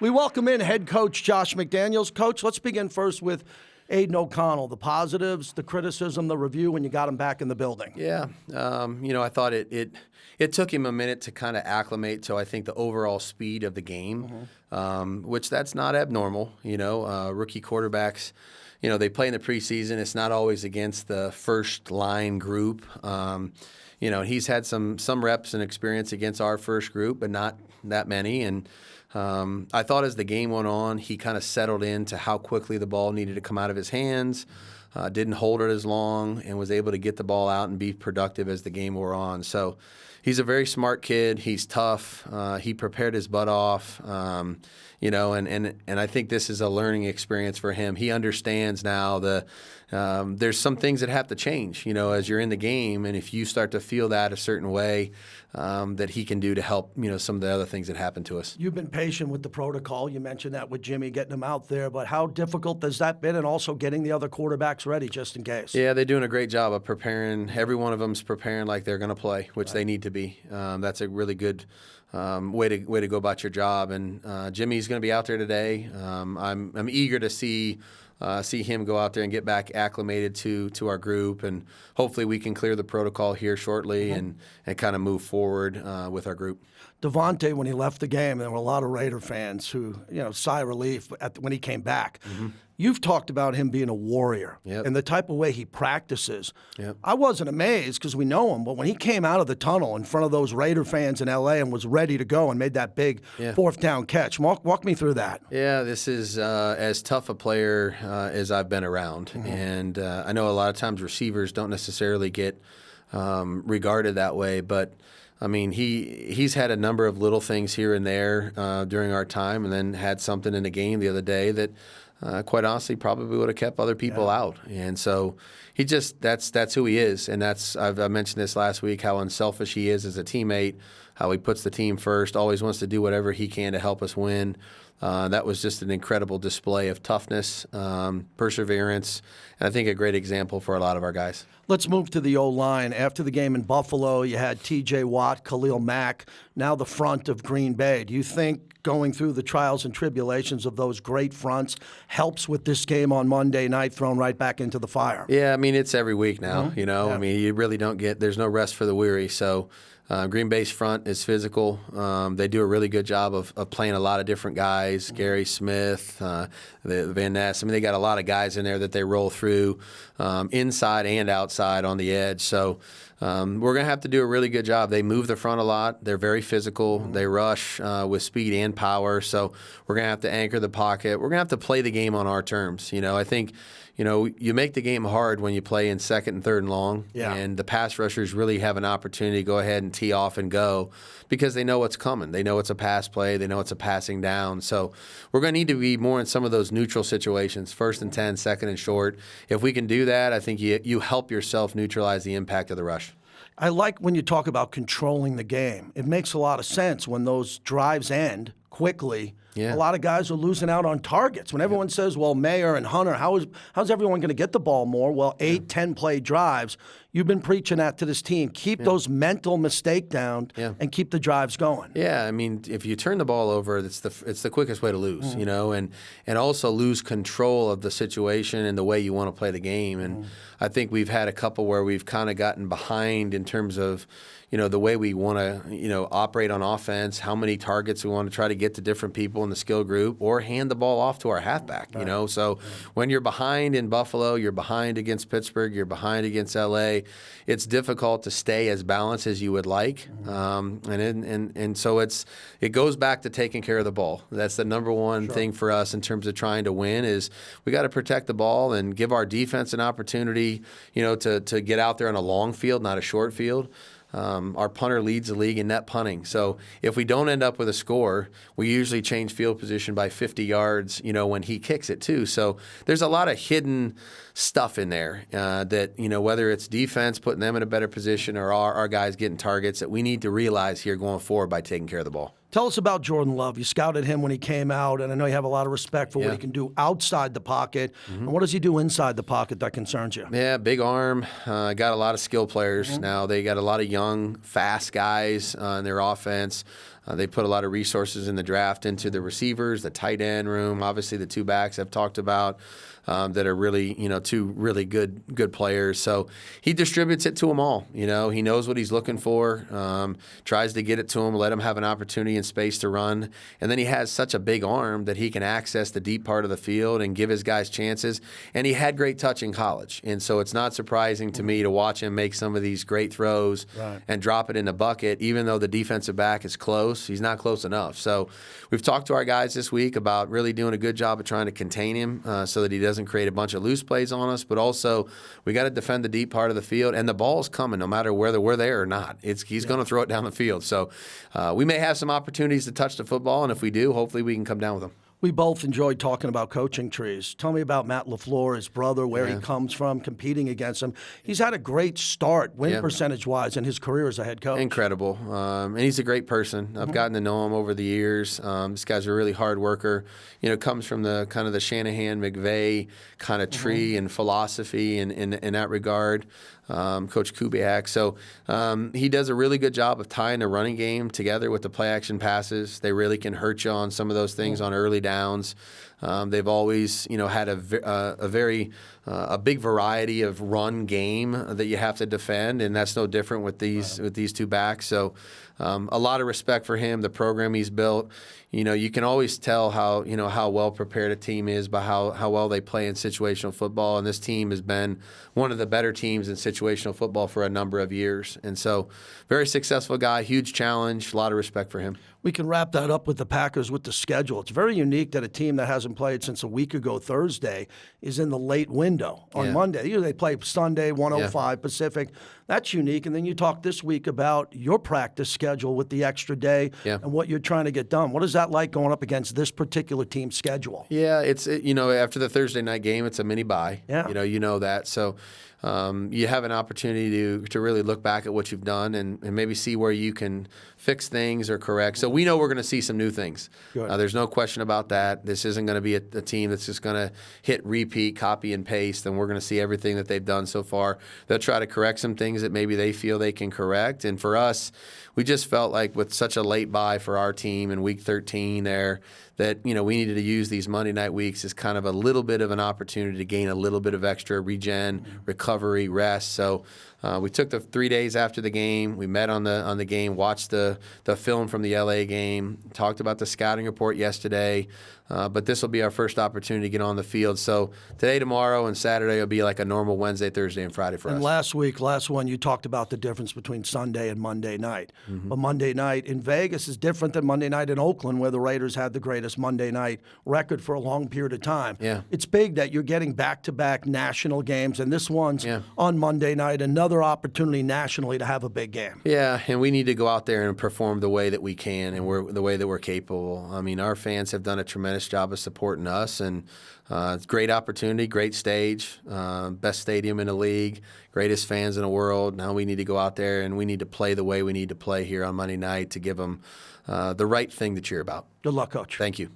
We welcome in head coach Josh McDaniels. Coach, let's begin first with Aiden O'Connell, the positives, the criticism, the review when you got him back in the building. Yeah, I thought it took him a minute to kind of acclimate to, I think, the overall speed of the game, which that's not abnormal. Rookie quarterbacks, they play in the preseason. It's not always against the first line group. He's had some reps and experience against our first group, but not that many. And I thought as the game went on, he kind of settled into how quickly the ball needed to come out of his hands, didn't hold it as long, and was able to get the ball out and be productive as the game wore on. So he's a very smart kid. He's tough. He prepared his butt off. And I think this is a learning experience for him. He understands now there's some things that have to change, as you're in the game, and if you start to feel that a certain way, that he can do to help, some of the other things that happen to us. You've been patient with the protocol. You mentioned that with Jimmy, getting him out there, but how difficult has that been, and also getting the otto quarterbacks ready just in case? Yeah, they're doing a great job of preparing. Every one of them's preparing like they're going to play, which they need to be. That's a really good way to go about your job. And Jimmy's going to be out there today. I'm eager to see him go out there and get back acclimated to our group, and hopefully we can clear the protocol here shortly and kind of move forward with our group. Davante, when he left the game, there were a lot of Raider fans who, sigh of relief when he came back. Mm-hmm. You've talked about him being a warrior and the type of way he practices. Yep. I wasn't amazed because we know him, but when he came out of the tunnel in front of those Raider fans in L.A. and was ready to go and made that big fourth down catch, walk me through that. Yeah, this is as tough a player as I've been around. Mm-hmm. And I know a lot of times receivers don't necessarily get regarded that way, but I mean, he's had a number of little things here and there during our time, and then had something in the game the other day that quite honestly probably would have kept other people out. And so he just that's who he is. And I mentioned this last week, how unselfish he is as a teammate, how he puts the team first, always wants to do whatever he can to help us win. That was just an incredible display of toughness, perseverance, and I think a great example for a lot of our guys. Let's move to the O-line. After the game in Buffalo, you had T.J. Watt, Khalil Mack, now the front of Green Bay. Do you think going through the trials and tribulations of those great fronts helps with this game on Monday night, thrown right back into the fire? Yeah, I mean, it's every week now, I mean, you really don't there's no rest for the weary, so Green Bay's front is physical. They do a really good job of playing a lot of different guys. Gary Smith, the Van Ness. I mean, they got a lot of guys in there that they roll through inside and outside on the edge. So we're going to have to do a really good job. They move the front a lot. They're very physical. They rush with speed and power. So we're going to have to anchor the pocket. We're going to have to play the game on our terms. I think you make the game hard when you play in second and third and long, and the pass rushers really have an opportunity to go ahead and tee off and go because they know what's coming. They know it's a pass play. They know it's a passing down. So we're going to need to be more in some of those neutral situations, first and 10, second and short. If we can do that, I think you help yourself neutralize the impact of the rush. I like when you talk about controlling the game. It makes a lot of sense when those drives end quickly. Yeah. A lot of guys are losing out on targets. When everyone says, well, Mayer and Hunter, how's everyone going to get the ball more? Well, 8, 10-play drives. You've been preaching that to this team. Keep those mental mistakes down and keep the drives going. Yeah, I mean, if you turn the ball over, it's the quickest way to lose, and also lose control of the situation and the way you want to play the game. And I think we've had a couple where we've kind of gotten behind in terms of, the way we want to, operate on offense, how many targets we want to try to get to different people in the skill group, or hand the ball off to our halfback, So when you're behind in Buffalo, you're behind against Pittsburgh, you're behind against L.A., it's difficult to stay as balanced as you would like. And so it goes back to taking care of the ball. That's the number one thing for us in terms of trying to win is we got to protect the ball and give our defense an opportunity, to get out there on a long field, not a short field. Our punter leads the league in net punting. So if we don't end up with a score, we usually change field position by 50 yards, when he kicks it too. So there's a lot of hidden stuff in there that, whether it's defense, putting them in a better position, or our guys getting targets that we need to realize here going forward by taking care of the ball. Tell us about Jordan Love. You scouted him when he came out, and I know you have a lot of respect for what he can do outside the pocket. And what does he do inside the pocket that concerns you? Yeah, big arm. Got a lot of skill players now. They got a lot of young, fast guys in their offense. They put a lot of resources in the draft into the receivers, the tight end room, obviously the 2 backs I've talked about. That are really, 2 really good players. So he distributes it to them all. He knows what he's looking for, tries to get it to them, let him have an opportunity and space to run. And then he has such a big arm that he can access the deep part of the field and give his guys chances. And he had great touch in college. And so it's not surprising to me to watch him make some of these great throws and drop it in the bucket, even though the defensive back is close. He's not close enough. So we've talked to our guys this week about really doing a good job of trying to contain him so that he doesn't create a bunch of loose plays on us, but also we got to defend the deep part of the field, and the ball's coming no matter whether we're there or not. He's going to throw it down the field. So we may have some opportunities to touch the football, and if we do, hopefully we can come down with them. We both enjoyed talking about coaching trees. Tell me about Matt LaFleur, his brother, where he comes from, competing against him. He's had a great start, win percentage-wise, in his career as a head coach. Incredible. And he's a great person. I've gotten to know him over the years. This guy's a really hard worker. Comes from the kind of the Shanahan-McVay kind of tree and philosophy in that regard. Coach Kubiak. So he does a really good job of tying the running game together with the play-action passes. They really can hurt you on some of those things on early downs. They've always, had a big variety of run game that you have to defend, and that's no different with these 2 backs. So a lot of respect for him, the program he's built. You can always tell how well prepared a team is by how well they play in situational football, and this team has been one of the better teams in situational football for a number of years. And so very successful guy, huge challenge, a lot of respect for him. We can wrap that up with the Packers with the schedule. It's very unique that a team that hasn't played since a week ago Thursday is in the late window on Monday. Usually they play Sunday, 1:05 Pacific. That's unique. And then you talk this week about your practice schedule with the extra day and what you're trying to get done. What is that like going up against this particular team's schedule? Yeah, it's after the Thursday night game, it's a mini bye. Yeah. You know that. So you have an opportunity to really look back at what you've done and maybe see where you can fix things or correct. So we know we're going to see some new things. There's no question about that. This isn't going to be a team that's just going to hit repeat, copy, and paste, and we're going to see everything that they've done so far. They'll try to correct some things that maybe they feel they can correct. And for us, we just felt like with such a late bye for our team in Week 13 there, that we needed to use these Monday night weeks as kind of a little bit of an opportunity to gain a little bit of extra regen, recovery, rest. So we took the 3 days after the game. We met on the game, watched the film from the LA game, talked about the scouting report yesterday. But this will be our first opportunity to get on the field. So today, tomorrow, and Saturday will be like a normal Wednesday, Thursday, and Friday for us. And last one, you talked about the difference between Sunday and Monday night. But Monday night in Vegas is different than Monday night in Oakland, where the Raiders had the greatest Monday night record for a long period of time. Yeah. It's big that you're getting back-to-back national games, and this one's on Monday night, another opportunity nationally to have a big game. Yeah, and we need to go out there and perform the way that we can and the way that we're capable. I mean, our fans have done a tremendous job of supporting us, and it's a great opportunity, great stage, best stadium in the league, greatest fans in the world. Now we need to go out there and we need to play the way we need to play here on Monday night to give them the right thing to cheer about. Good luck, Coach. Thank you.